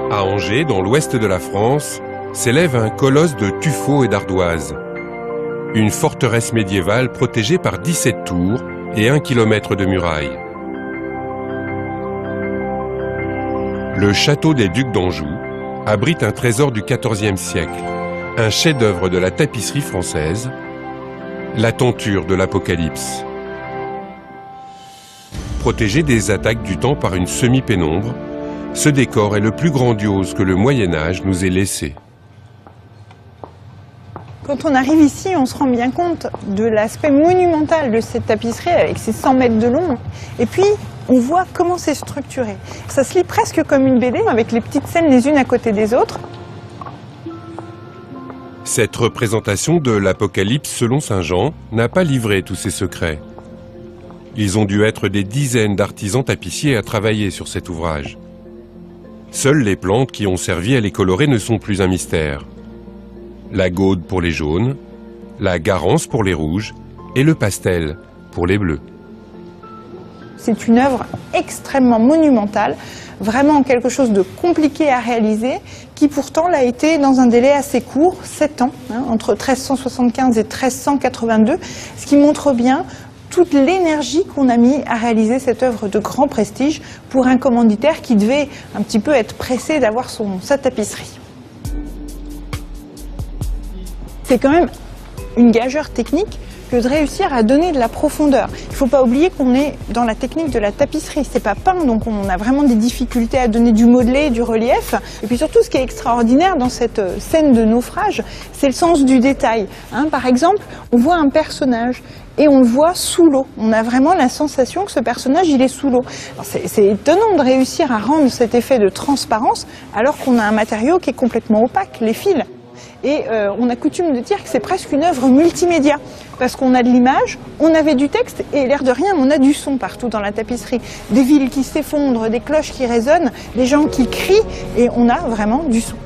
À Angers, dans l'ouest de la France, s'élève un colosse de tuffeau et d'ardoise. Une forteresse médiévale protégée par 17 tours et 1 kilomètre de murailles. Le château des Ducs d'Anjou abrite un trésor du XIVe siècle, un chef-d'œuvre de la tapisserie française, la tenture de l'Apocalypse. Protégé des attaques du temps par une semi-pénombre, ce décor est le plus grandiose que le Moyen-Âge nous ait laissé. Quand on arrive ici, on se rend bien compte de l'aspect monumental de cette tapisserie avec ses 100 mètres de long. Et puis, on voit comment c'est structuré. Ça se lit presque comme une BD, avec les petites scènes les unes à côté des autres. Cette représentation de l'Apocalypse selon Saint Jean n'a pas livré tous ses secrets. Ils ont dû être des dizaines d'artisans tapissiers à travailler sur cet ouvrage. Seules les plantes qui ont servi à les colorer ne sont plus un mystère. La gaude pour les jaunes, la garance pour les rouges et le pastel pour les bleus. C'est une œuvre extrêmement monumentale, vraiment quelque chose de compliqué à réaliser, qui pourtant l'a été dans un délai assez court, 7 ans, entre 1375 et 1382, ce qui montre bien toute l'énergie qu'on a mis à réaliser cette œuvre de grand prestige pour un commanditaire qui devait un petit peu être pressé d'avoir sa tapisserie. C'est quand même une gageure technique que de réussir à donner de la profondeur. Il ne faut pas oublier qu'on est dans la technique de la tapisserie. C'est pas peint, donc on a vraiment des difficultés à donner du modelé, du relief. Et puis surtout, ce qui est extraordinaire dans cette scène de naufrage, c'est le sens du détail. Par exemple, on voit un personnage et on le voit sous l'eau. On a vraiment la sensation que ce personnage, il est sous l'eau. C'est étonnant de réussir à rendre cet effet de transparence alors qu'on a un matériau qui est complètement opaque, les fils. Et on a coutume de dire que c'est presque une œuvre multimédia, parce qu'on a de l'image, on avait du texte, et l'air de rien, on a du son partout dans la tapisserie. Des villes qui s'effondrent, des cloches qui résonnent, des gens qui crient, et on a vraiment du son.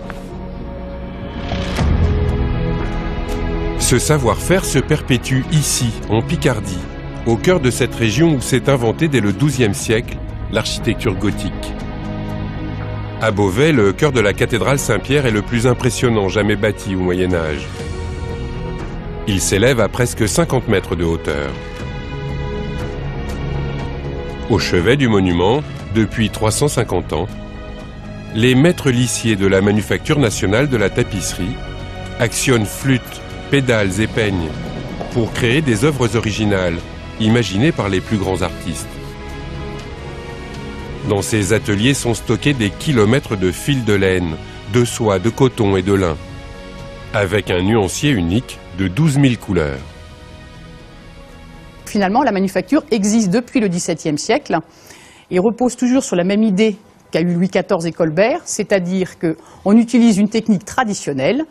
Ce savoir-faire se perpétue ici, en Picardie, au cœur de cette région où s'est inventée dès le XIIe siècle l'architecture gothique. À Beauvais, le chœur de la cathédrale Saint-Pierre est le plus impressionnant jamais bâti au Moyen-Âge. Il s'élève à presque 50 mètres de hauteur. Au chevet du monument, depuis 350 ans, les maîtres lissiers de la Manufacture nationale de la tapisserie actionnent flûtes, pédales et peignes pour créer des œuvres originales, imaginées par les plus grands artistes. Dans ces ateliers sont stockés des kilomètres de fils de laine, de soie, de coton et de lin, avec un nuancier unique de 12 000 couleurs. Finalement, la manufacture existe depuis le XVIIe siècle et repose toujours sur la même idée qu'a eu Louis XIV et Colbert, c'est-à-dire qu'on utilise une technique traditionnelle,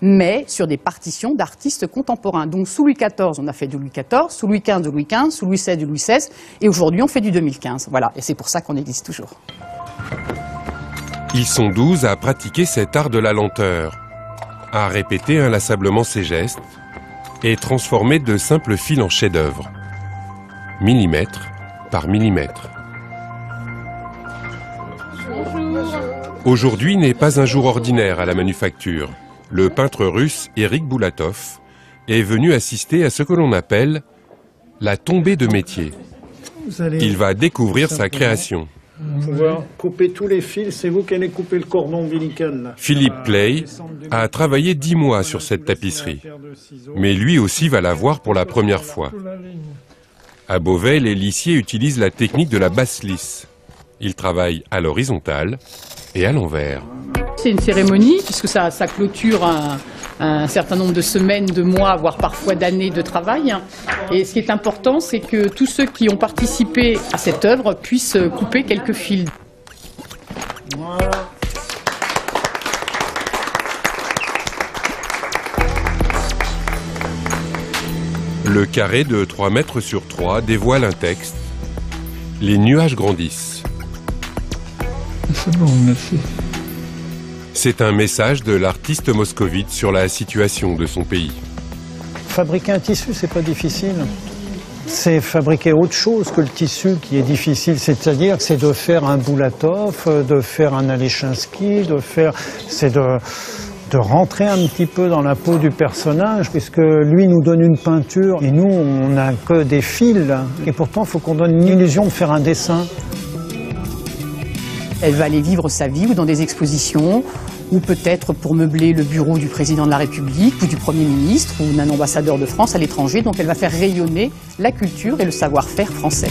mais sur des partitions d'artistes contemporains. Donc sous Louis XIV, on a fait du Louis XIV, sous Louis XV, de Louis XV, sous Louis XVI, du Louis XVI, et aujourd'hui, on fait du 2015. Voilà, et c'est pour ça qu'on existe toujours. Ils sont 12 à pratiquer cet art de la lenteur, à répéter inlassablement ses gestes et transformer de simples fils en chefs-d'œuvre, millimètre par millimètre. Aujourd'hui n'est pas un jour ordinaire à la manufacture. Le peintre russe Éric Boulatov est venu assister à ce que l'on appelle la tombée de métier. Il va découvrir sa création. Pouvoir couper tous les fils, c'est vous qui allez couper le cordon ombilical. Là. Philippe Pley a travaillé 10 mois sur cette tapisserie, mais lui aussi va la voir pour la première fois. À Beauvais, les lissiers utilisent la technique de la basse lisse. Ils travaillent à l'horizontale et à l'envers. C'est une cérémonie, puisque ça clôture un certain nombre de semaines, de mois, voire parfois d'années de travail. Et ce qui est important, c'est que tous ceux qui ont participé à cette œuvre puissent couper quelques fils. Voilà. Le carré de 3 mètres sur 3 dévoile un texte. Les nuages grandissent. C'est bon, merci. C'est un message de l'artiste moscovite sur la situation de son pays. Fabriquer un tissu, c'est pas difficile. C'est fabriquer autre chose que le tissu qui est difficile, c'est-à-dire c'est de faire un Boulatov, de faire un Alechinsky, c'est de rentrer un petit peu dans la peau du personnage, puisque lui nous donne une peinture et nous on n'a que des fils, et pourtant il faut qu'on donne une illusion de faire un dessin. Elle va aller vivre sa vie ou dans des expositions, ou peut-être pour meubler le bureau du président de la République, ou du Premier ministre, ou d'un ambassadeur de France à l'étranger. Donc elle va faire rayonner la culture et le savoir-faire français.